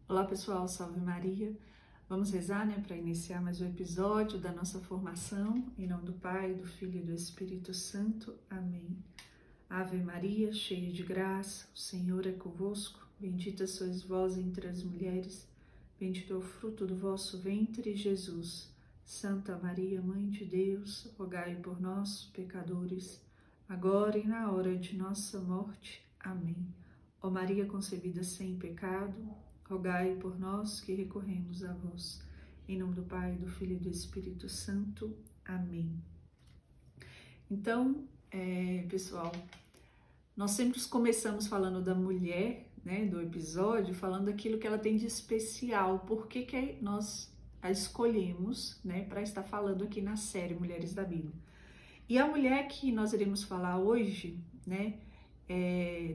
Olá pessoal, salve Maria. Vamos rezar, para iniciar mais um episódio da nossa formação. Em nome do Pai, do Filho e do Espírito Santo. Amém. Ave Maria, cheia de graça, o Senhor é convosco. Bendita sois vós entre as mulheres. Bendito é o fruto do vosso ventre, Jesus. Santa Maria, Mãe de Deus, rogai por nós, pecadores, agora e na hora de nossa morte. Amém. Ó Maria concebida sem pecado, rogai por nós que recorremos a vós. Em nome do Pai, do Filho e do Espírito Santo. Amém. Então, pessoal, nós sempre começamos falando da mulher, do episódio, falando daquilo que ela tem de especial, por que nós a escolhemos, para estar falando aqui na série Mulheres da Bíblia. E a mulher que nós iremos falar hoje,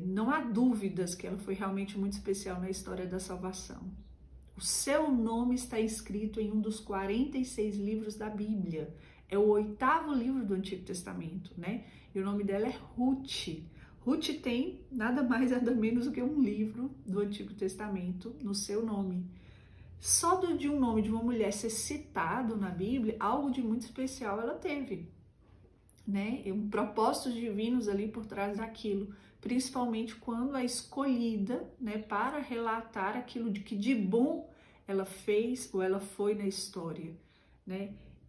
não há dúvidas que ela foi realmente muito especial na história da salvação. O seu nome está escrito em um dos 46 livros da Bíblia. É o 8º livro do Antigo Testamento, E o nome dela é Ruth. Ruth tem nada mais, nada menos do que um livro do Antigo Testamento no seu nome. Só de um nome de uma mulher ser citado na Bíblia, algo de muito especial ela teve. Propósitos divinos ali por trás daquilo, principalmente quando é escolhida, para relatar aquilo de que de bom ela fez ou ela foi na história,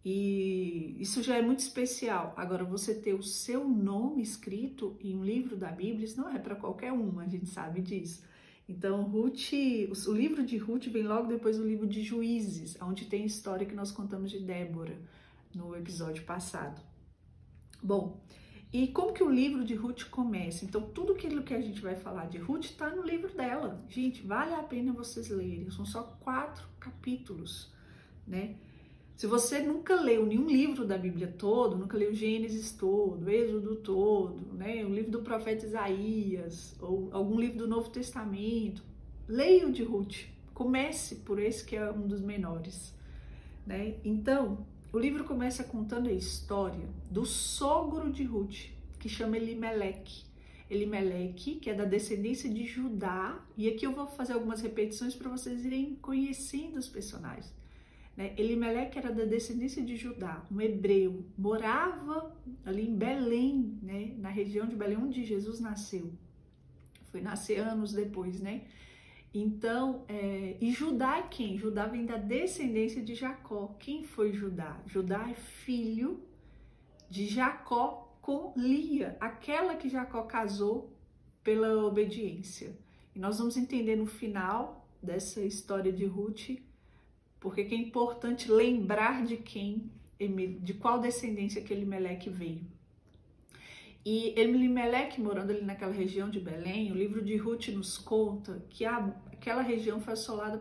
E isso já é muito especial. Agora, você ter o seu nome escrito em um livro da Bíblia, isso não é para qualquer um, a gente sabe disso. Então, o livro de Ruth vem logo depois do livro de Juízes, onde tem a história que nós contamos de Débora no episódio passado. Bom, e como que o livro de Ruth começa? Então, tudo aquilo que a gente vai falar de Ruth está no livro dela. Gente, vale a pena vocês lerem. São só 4 capítulos, Se você nunca leu nenhum livro da Bíblia todo, nunca leu Gênesis todo, Êxodo todo, o livro do profeta Isaías, ou algum livro do Novo Testamento, leia o de Ruth. Comece por esse que é um dos menores, Então, o livro começa contando a história do sogro de Ruth, que chama Elimeleque. Elimeleque, que é da descendência de Judá, e aqui eu vou fazer algumas repetições para vocês irem conhecendo os personagens. Elimeleque era da descendência de Judá, um hebreu, morava ali em Belém, na região de Belém, onde Jesus nasceu. Foi nascer anos depois, Então, e Judá é quem? Judá vem da descendência de Jacó. Quem foi Judá? Judá é filho de Jacó com Lia, aquela que Jacó casou pela obediência. E nós vamos entender no final dessa história de Ruth, porque que é importante lembrar de qual descendência que Elimeleque veio. E Elimeleque, morando ali naquela região de Belém, o livro de Ruth nos conta que aquela região foi assolada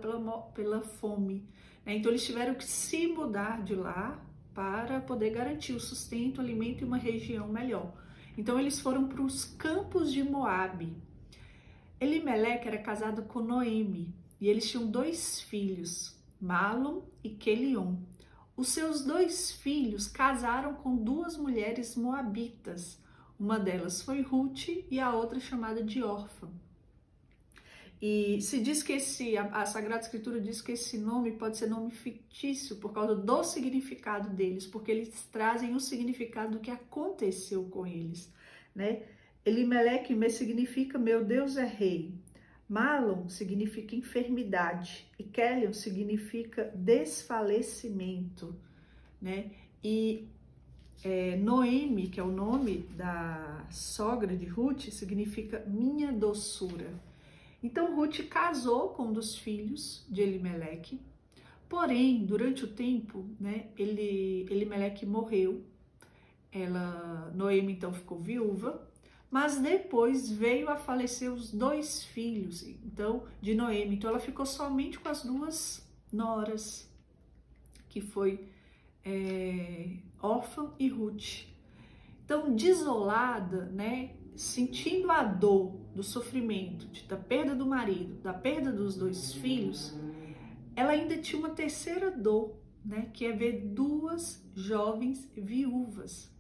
pela fome. Então eles tiveram que se mudar de lá para poder garantir o sustento, o alimento e uma região melhor. Então eles foram para os campos de Moabe. Elimeleque era casado com Noemi e eles tinham 2 filhos, Malom e Quelion. Os seus 2 filhos casaram com 2 mulheres moabitas. Uma delas foi Ruth e a outra chamada de Orfa. E se diz que a Sagrada Escritura diz que esse nome pode ser nome fictício por causa do significado deles, porque eles trazem o significado do que aconteceu com eles, Elimeleque significa meu Deus é rei. Malom significa enfermidade e Quelion significa desfalecimento, E Noemi, que é o nome da sogra de Ruth, significa minha doçura. Então Ruth casou com um dos filhos de Elimeleque, porém, durante o tempo, Elimeleque morreu, Noemi então ficou viúva, mas depois veio a falecer os 2 filhos de Noemi, então ela ficou somente com as 2 noras, que foi Orfa e Ruth. Então, desolada, sentindo a dor do sofrimento, da perda do marido, da perda dos 2 filhos, ela ainda tinha uma terceira dor, que é ver 2 jovens viúvas.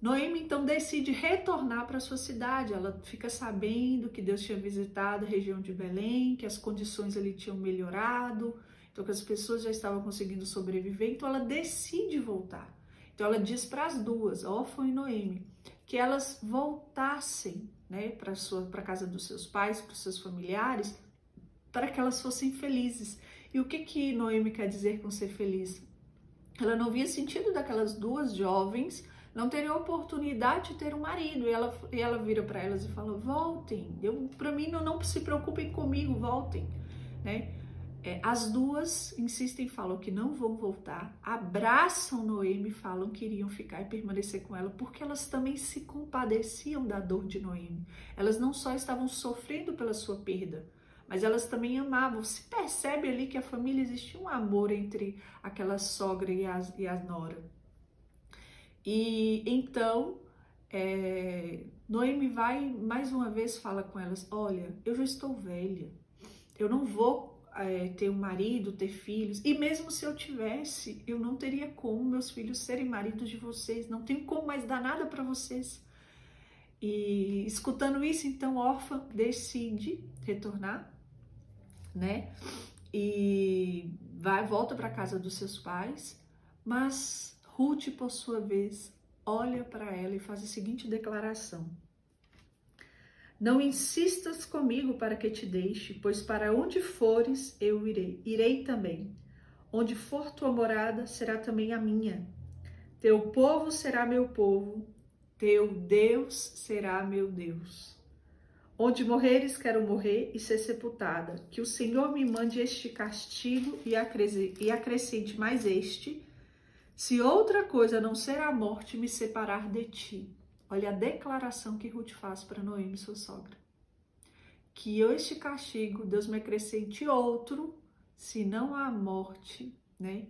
Noemi então decide retornar para sua cidade. Ela fica sabendo que Deus tinha visitado a região de Belém, que as condições ali tinham melhorado, então que as pessoas já estavam conseguindo sobreviver. Então ela decide voltar. Então ela diz para as duas, Orfa e Noemi, que elas voltassem, né, para a casa dos seus pais, para os seus familiares, para que elas fossem felizes. E o que Noemi quer dizer com ser feliz? Ela não via sentido daquelas duas jovens não terem a oportunidade de ter um marido. E ela vira para elas e fala, voltem, para mim não se preocupem comigo, voltem, né? As duas insistem e falam que não vão voltar, abraçam Noemi e falam que iriam ficar e permanecer com ela, porque elas também se compadeciam da dor de Noemi. Elas não só estavam sofrendo pela sua perda, mas elas também amavam. Se percebe ali que a família existia um amor entre aquela sogra e a nora. E então, Noemi vai mais uma vez fala com elas, olha, eu já estou velha, eu não vou ter um marido, ter filhos, e mesmo se eu tivesse, eu não teria como meus filhos serem maridos de vocês, não tenho como mais dar nada para vocês. E escutando isso, então Orfa decide retornar, né? E volta para a casa dos seus pais, mas Ruth, por sua vez, olha para ela e faz a seguinte declaração: não insistas comigo para que te deixe, pois para onde fores eu irei também. Onde for tua morada, será também a minha. Teu povo será meu povo, teu Deus será meu Deus. Onde morreres, quero morrer e ser sepultada. Que o Senhor me mande este castigo e acrescente mais este, se outra coisa não ser a morte me separar de ti. Olha a declaração que Ruth faz para Noemi, sua sogra. Que este castigo, Deus me acrescente outro, se não a morte, né?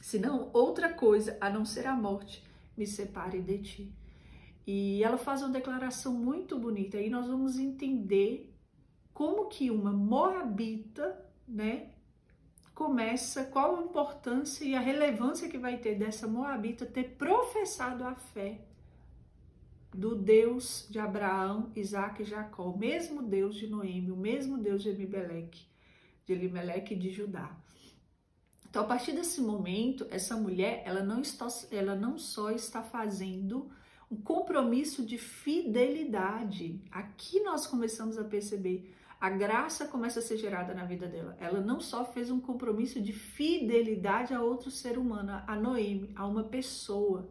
Se não outra coisa, a não ser a morte, me separe de ti. E ela faz uma declaração muito bonita. Aí nós vamos entender como que uma moabita, né, começa, qual a importância e a relevância que vai ter dessa moabita ter professado a fé do Deus de Abraão, Isaac e Jacó, o mesmo Deus de Noemi, o mesmo Deus de Elimelec e de Judá. Então, a partir desse momento, essa mulher, ela não só está fazendo um compromisso de fidelidade. Aqui nós começamos a perceber, a graça começa a ser gerada na vida dela. Ela não só fez um compromisso de fidelidade a outro ser humano, a Noemi, a uma pessoa.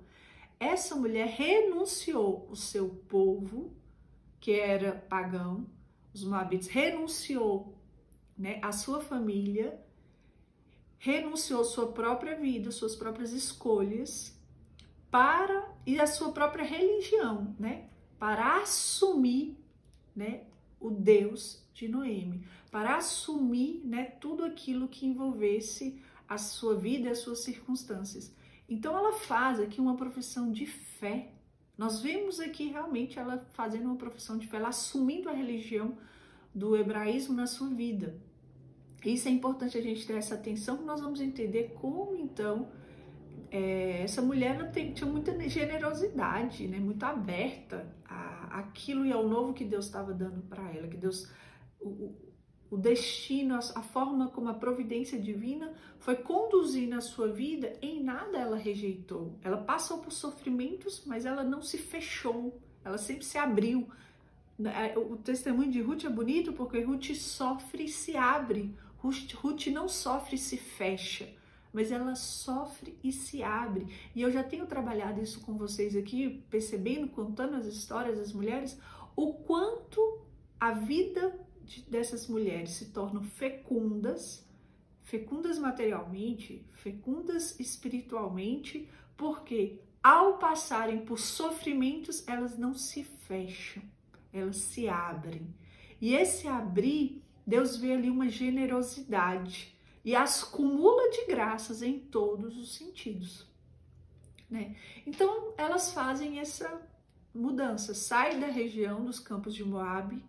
Essa mulher renunciou o seu povo, que era pagão, os moabitas, renunciou, né, a sua família, renunciou sua própria vida, suas próprias escolhas, e a sua própria religião, né, para assumir, né, o Deus de Noemi, para assumir, né, tudo aquilo que envolvesse a sua vida e as suas circunstâncias. Então ela faz aqui uma profissão de fé. Nós vemos aqui realmente ela fazendo uma profissão de fé, ela assumindo a religião do hebraísmo na sua vida. Isso é importante a gente ter essa atenção, que nós vamos entender como então essa mulher tinha muita generosidade, né, muito aberta àquilo e ao novo que Deus estava dando para ela, que Deus, o destino, a forma como a providência divina foi conduzindo a sua vida, em nada ela rejeitou. Ela passou por sofrimentos, mas ela não se fechou, ela sempre se abriu. O testemunho de Ruth é bonito porque Ruth sofre e se abre. Ruth não sofre e se fecha, mas ela sofre e se abre. E eu já tenho trabalhado isso com vocês aqui, percebendo, contando as histórias das mulheres, o quanto a vida dessas mulheres se tornam fecundas materialmente, fecundas espiritualmente, porque ao passarem por sofrimentos, elas não se fecham, elas se abrem. E esse abrir, Deus vê ali uma generosidade e as cumula de graças em todos os sentidos, né? Então, elas fazem essa mudança, saem da região dos campos de Moabe,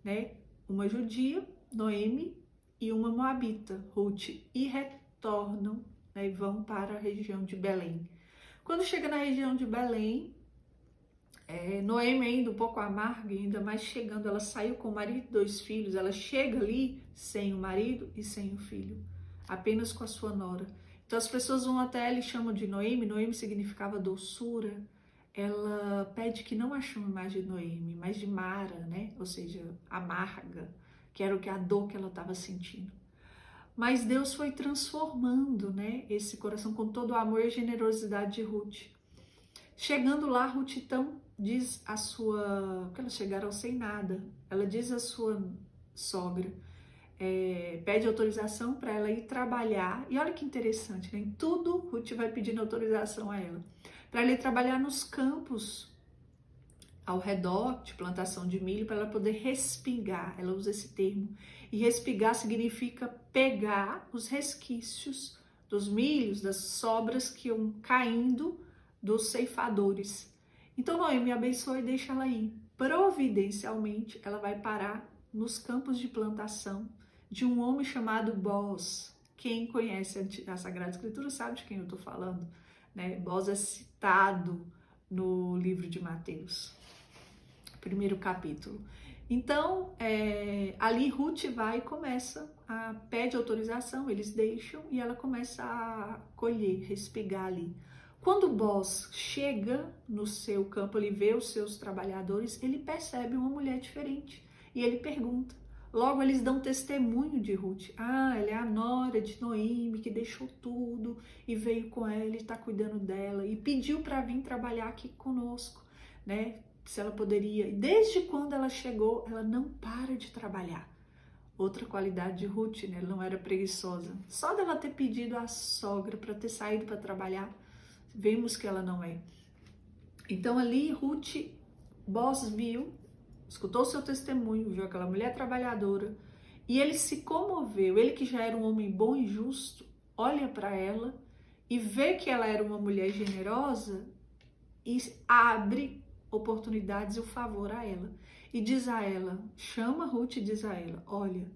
né? Uma judia, Noemi, e uma moabita, Ruth, e retornam, né, e vão para a região de Belém. Quando chega na região de Belém, Noemi ainda um pouco amarga, ainda mais chegando, ela saiu com o marido e 2 filhos, ela chega ali sem o marido e sem o filho, apenas com a sua nora. Então as pessoas vão até ela e chamam de Noemi. Noemi significava doçura. Ela pede que não a chame mais de Noemi, mas de Mara, né? Ou seja, amarga, que era a dor que ela estava sentindo. Mas Deus foi transformando, né, esse coração com todo o amor e generosidade de Ruth. Chegando lá, Ruth então diz a sua, porque elas chegaram sem nada, ela diz à sua sogra, pede autorização para ela ir trabalhar, e olha que interessante, né? Em tudo Ruth vai pedindo autorização a ela, para ela ir trabalhar nos campos ao redor de plantação de milho, para ela poder respigar, ela usa esse termo, e respigar significa pegar os resquícios dos milhos, das sobras que iam caindo dos ceifadores. Então Noemi abençoa e deixa ela ir. Providencialmente, ela vai parar nos campos de plantação de um homem chamado Boaz. Quem conhece a Sagrada Escritura sabe de quem eu estou falando, né? Boaz é citado no livro de Mateus, primeiro capítulo. Então, ali Ruth vai e começa pede autorização, eles deixam e ela começa a colher, respigar ali. Quando Boaz chega no seu campo, ele vê os seus trabalhadores, ele percebe uma mulher diferente e ele pergunta. Logo eles dão testemunho de Ruth. Ela é a nora de Noemi, que deixou tudo e veio com ela e está cuidando dela e pediu para vir trabalhar aqui conosco, né? Se ela poderia. E desde quando ela chegou, ela não para de trabalhar. Outra qualidade de Ruth, né? Ela não era preguiçosa. Só dela ter pedido à sogra para ter saído para trabalhar, vemos que ela não é. Então ali Boaz viu, escutou seu testemunho, viu aquela mulher trabalhadora e ele se comoveu. Ele que já era um homem bom e justo, olha para ela e vê que ela era uma mulher generosa e abre oportunidades e o favor a ela. E diz a ela, chama Ruth e diz a ela, olha,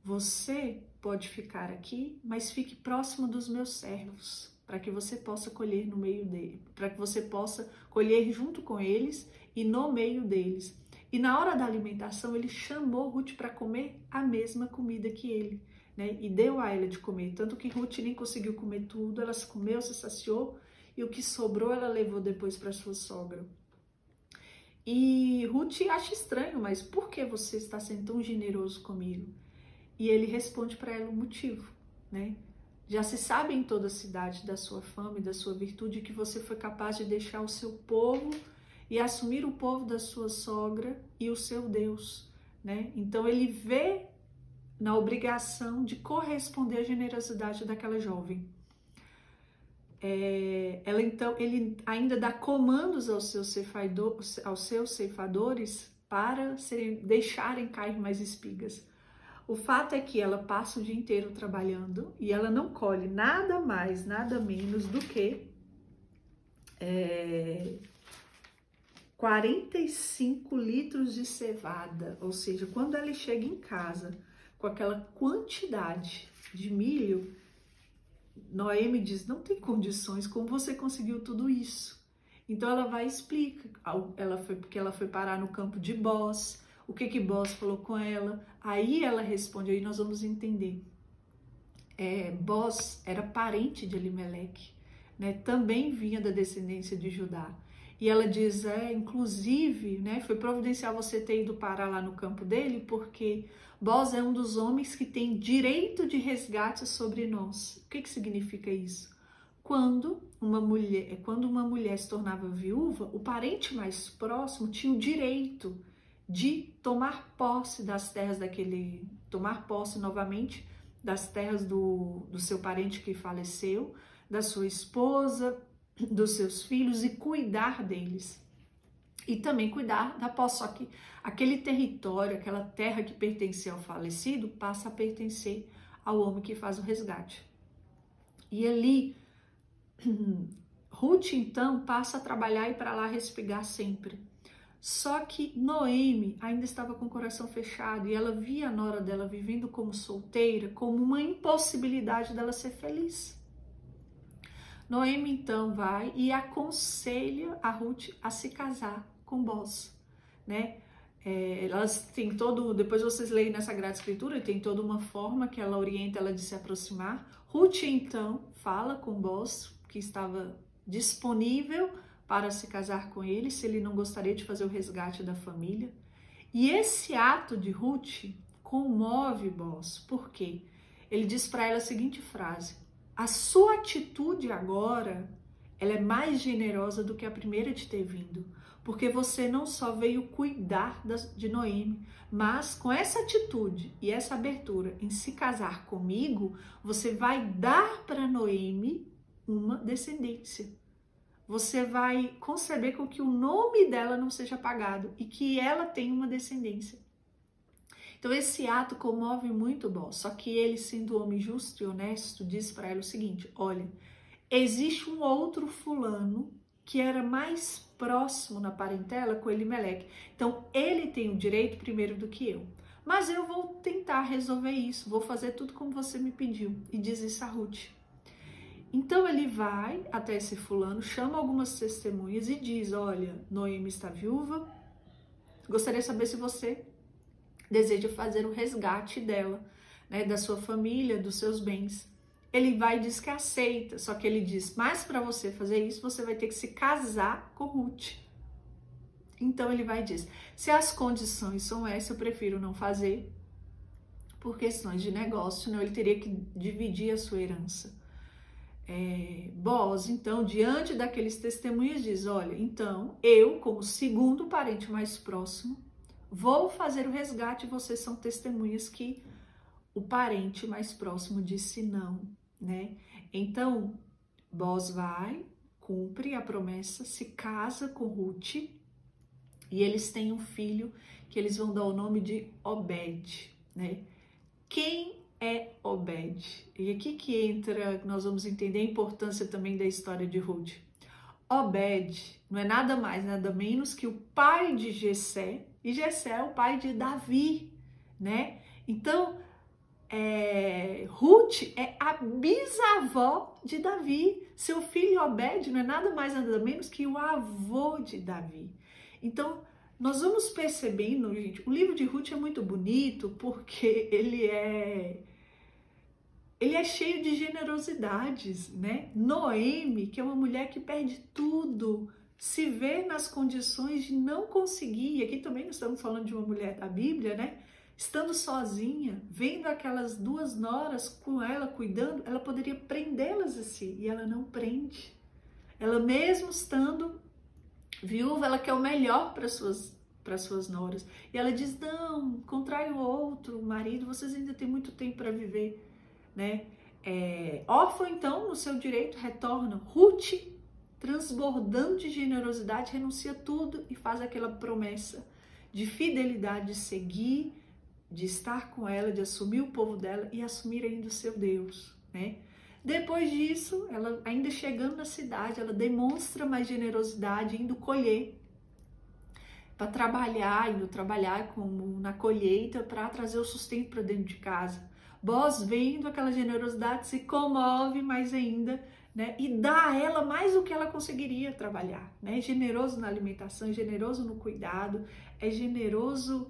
você pode ficar aqui, mas fique próximo dos meus servos, para que você possa colher no meio dele, para que você possa colher junto com eles e no meio deles. E na hora da alimentação, ele chamou Ruth para comer a mesma comida que ele, né? E deu a ela de comer, tanto que Ruth nem conseguiu comer tudo, ela comeu, se saciou, e o que sobrou ela levou depois para sua sogra. E Ruth acha estranho, mas por que você está sendo tão generoso comigo? E ele responde para ela o motivo, né? Já se sabe em toda a cidade da sua fama e da sua virtude que você foi capaz de deixar o seu povo e assumir o povo da sua sogra e o seu Deus, né? Então ele vê na obrigação de corresponder à generosidade daquela jovem. Ele ainda dá comandos aos seus ceifadores para deixarem cair mais espigas. O fato é que ela passa o dia inteiro trabalhando e ela não colhe nada mais, nada menos do que 45 litros de cevada. Ou seja, quando ela chega em casa com aquela quantidade de milho, Noemi diz, não tem condições, como você conseguiu tudo isso? Então ela vai e explica, porque ela foi parar no campo de Boaz, o que Boaz falou com ela, aí ela responde, aí nós vamos entender. Boaz era parente de Elimeleque, né? Também vinha da descendência de Judá. E ela diz, inclusive, né, foi providencial você ter ido parar lá no campo dele, porque Boaz é um dos homens que tem direito de resgate sobre nós. O que significa isso? Quando uma mulher se tornava viúva, o parente mais próximo tinha o direito de tomar posse das terras tomar posse novamente das terras do seu parente que faleceu, da sua esposa, dos seus filhos e cuidar deles. E também cuidar da posse, só que aquele território, aquela terra que pertencia ao falecido, passa a pertencer ao homem que faz o resgate. E ali, Ruth então passa a trabalhar e para lá respigar sempre. Só que Noemi ainda estava com o coração fechado e ela via a nora dela vivendo como solteira, como uma impossibilidade dela ser feliz. Noemi então vai e aconselha a Ruth a se casar com Boaz, né? Elas têm depois vocês leem nessa Sagrada Escritura, tem toda uma forma que ela orienta ela de se aproximar. Ruth, então, fala com Boaz, que estava disponível para se casar com ele, se ele não gostaria de fazer o resgate da família. E esse ato de Ruth comove Boaz, por quê? Ele diz para ela a seguinte frase: a sua atitude agora, ela é mais generosa do que a primeira de ter vindo, porque você não só veio cuidar de Noemi, mas com essa atitude e essa abertura em se casar comigo, você vai dar para Noemi uma descendência. Você vai conceber com que o nome dela não seja apagado e que ela tenha uma descendência. Então esse ato comove muito Boaz, só que ele, sendo homem justo e honesto, diz para ela o seguinte: olha, existe um outro fulano que era mais próximo na parentela com Elimeleque. Então, ele tem o direito primeiro do que eu. Mas eu vou tentar resolver isso, vou fazer tudo como você me pediu. E diz isso a Ruth. Então, ele vai até esse fulano, chama algumas testemunhas e diz: olha, Noemi está viúva, gostaria de saber se você deseja fazer o resgate dela, né, da sua família, dos seus bens. Ele vai e diz que aceita, só que ele diz: mas para você fazer isso, você vai ter que se casar com Ruth. Então ele vai e diz: se as condições são essas, eu prefiro não fazer, por questões de negócio, senão ele teria que dividir a sua herança. Boaz, então, diante daqueles testemunhos, diz: olha, então, eu, como segundo parente mais próximo, vou fazer o resgate, e vocês são testemunhas que o parente mais próximo disse não, né? Então, Boaz vai, cumpre a promessa, se casa com Ruth e eles têm um filho que eles vão dar o nome de Obed, né? Quem é Obed? E aqui que entra, nós vamos entender a importância também da história de Ruth. Obed não é nada mais, nada menos que o pai de Jessé, e Jessé é o pai de Davi, né? Então, Ruth é a bisavó de Davi. Seu filho Obed não é nada mais, nada menos que o avô de Davi. Então, nós vamos percebendo, gente, o livro de Ruth é muito bonito porque ele é cheio de generosidades, né? Noemi, que é uma mulher que perde tudo, se vê nas condições de não conseguir, e aqui também nós estamos falando de uma mulher da Bíblia, né? Estando sozinha, vendo aquelas duas noras com ela, cuidando, ela poderia prendê-las assim, e ela não prende. Ela mesmo estando viúva, ela quer o melhor para suas noras. E ela diz: não, contrai o outro marido, vocês ainda têm muito tempo para viver, né? Órfão, então, no seu direito, retorna. Ruth, transbordando de generosidade, renuncia tudo e faz aquela promessa de fidelidade, de seguir, de estar com ela, de assumir o povo dela e assumir ainda o seu Deus, né? Depois disso, ela ainda chegando na cidade, ela demonstra mais generosidade, indo colher, para indo trabalhar como na colheita para trazer o sustento para dentro de casa. Boaz, vendo aquela generosidade, se comove mais ainda, né? E dá a ela mais do que ela conseguiria trabalhar, né? É generoso na alimentação, é generoso no cuidado, é generoso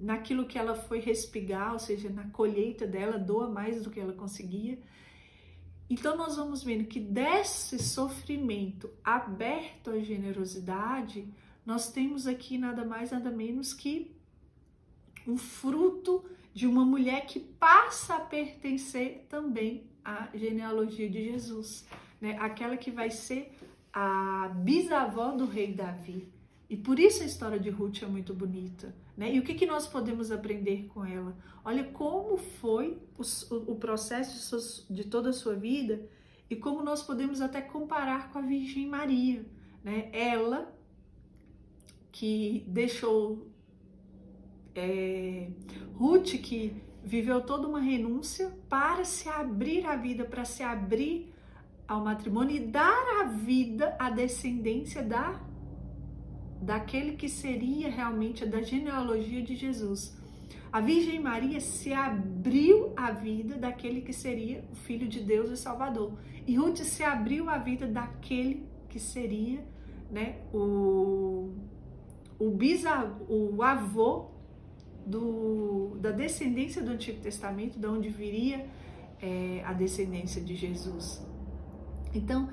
naquilo que ela foi respigar, ou seja, na colheita dela, doa mais do que ela conseguia. Então nós vamos vendo que desse sofrimento aberto à generosidade, nós temos aqui nada mais, nada menos que um fruto de uma mulher que passa a pertencer também à genealogia de Jesus, né? Aquela que vai ser a bisavó do rei Davi. E por isso a história de Ruth é muito bonita, né? E o que nós podemos aprender com ela? Olha como foi o processo de toda a sua vida e como nós podemos até comparar com a Virgem Maria, né? Ela que deixou Ruth, que viveu toda uma renúncia para se abrir à vida, para se abrir ao matrimônio e dar à vida a descendência daquele que seria realmente da genealogia de Jesus. A Virgem Maria se abriu à vida daquele que seria o Filho de Deus e Salvador. E Ruth se abriu à vida daquele que seria, né, o avô da descendência do Antigo Testamento, de onde viria a descendência de Jesus. Então,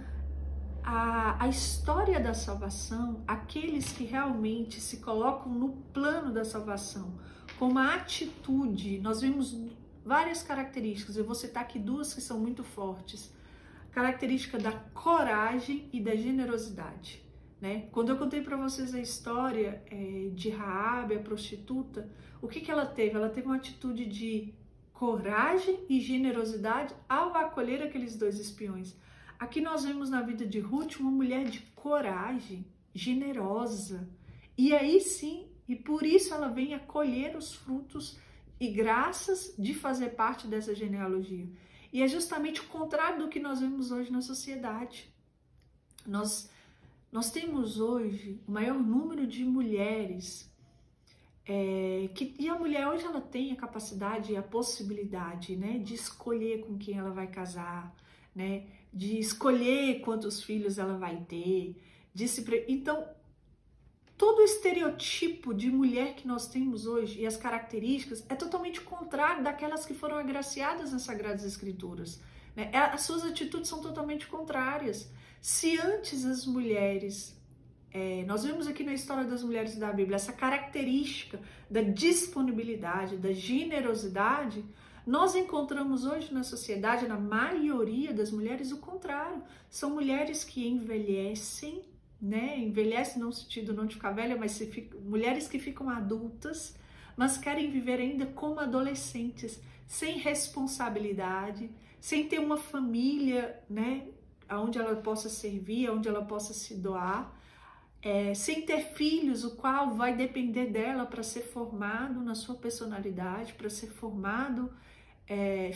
a história da salvação, aqueles que realmente se colocam no plano da salvação, com uma atitude, nós vimos várias características, eu vou citar aqui duas que são muito fortes. Característica da coragem e da generosidade, né? Quando eu contei para vocês a história de Raabe, a prostituta, o que ela teve? Ela teve uma atitude de coragem e generosidade ao acolher aqueles dois espiões. Aqui nós vemos na vida de Ruth uma mulher de coragem, generosa. E aí sim, e por isso ela vem acolher os frutos e graças de fazer parte dessa genealogia. E é justamente o contrário do que nós vemos hoje na sociedade. Nós temos hoje o maior número de mulheres e a mulher hoje ela tem a capacidade e a possibilidade, né, de escolher com quem ela vai casar, né, de escolher quantos filhos ela vai ter, então todo o estereotipo de mulher que nós temos hoje e as características é totalmente contrário daquelas que foram agraciadas nas Sagradas Escrituras, né? As suas atitudes são totalmente contrárias. Se antes as mulheres, nós vemos aqui na história das mulheres da Bíblia, essa característica da disponibilidade, da generosidade, nós encontramos hoje na sociedade, na maioria das mulheres, o contrário. São mulheres que envelhecem, né? Envelhece não no sentido não de ficar velha, mas mulheres que ficam adultas, mas querem viver ainda como adolescentes, sem responsabilidade, sem ter uma família, né, onde ela possa servir, onde ela possa se doar, sem ter filhos, o qual vai depender dela para ser formado na sua personalidade, para ser formado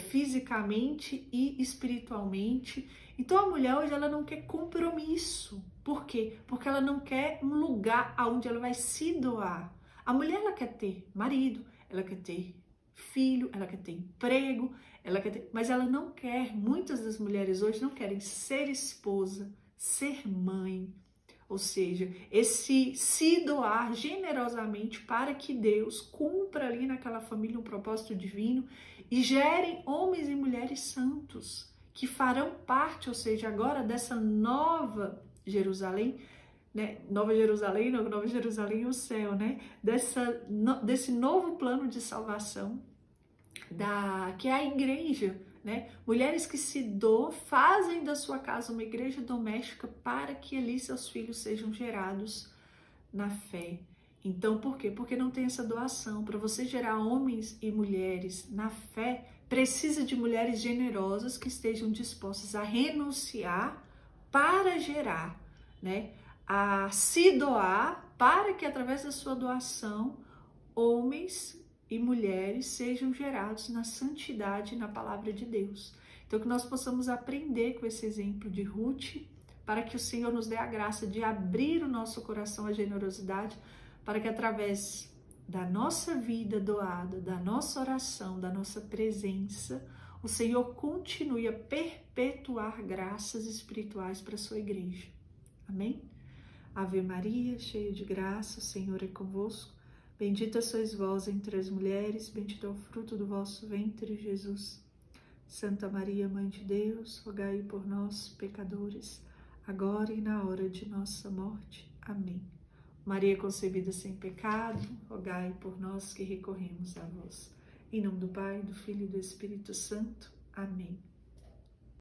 fisicamente e espiritualmente. Então a mulher hoje ela não quer compromisso. Por quê? Porque ela não quer um lugar onde ela vai se doar. A mulher ela quer ter marido, ela quer ter filho, ela quer ter emprego, mas ela não quer, muitas das mulheres hoje não querem ser esposa, ser mãe, ou seja, esse se doar generosamente para que Deus cumpra ali naquela família um propósito divino e gerem homens e mulheres santos que farão parte, ou seja, agora dessa nova Jerusalém, né? Nova Jerusalém, não, Nova Jerusalém é o céu, né? Desse novo plano de salvação que é a igreja, né? Mulheres que se doam, fazem da sua casa uma igreja doméstica para que ali seus filhos sejam gerados na fé. Então, por quê? Porque não tem essa doação. Para você gerar homens e mulheres na fé, precisa de mulheres generosas que estejam dispostas a renunciar para gerar, né? A se doar para que através da sua doação, homens e mulheres sejam gerados na santidade e na palavra de Deus. Então que nós possamos aprender com esse exemplo de Ruth, para que o Senhor nos dê a graça de abrir o nosso coração à generosidade, para que através da nossa vida doada, da nossa oração, da nossa presença, o Senhor continue a perpetuar graças espirituais para a sua igreja. Amém? Ave Maria, cheia de graça, o Senhor é convosco. Bendita sois vós entre as mulheres, bendito é o fruto do vosso ventre, Jesus. Santa Maria, Mãe de Deus, rogai por nós, pecadores, agora e na hora de nossa morte. Amém. Maria concebida sem pecado, rogai por nós que recorremos a vós. Em nome do Pai, do Filho e do Espírito Santo. Amém.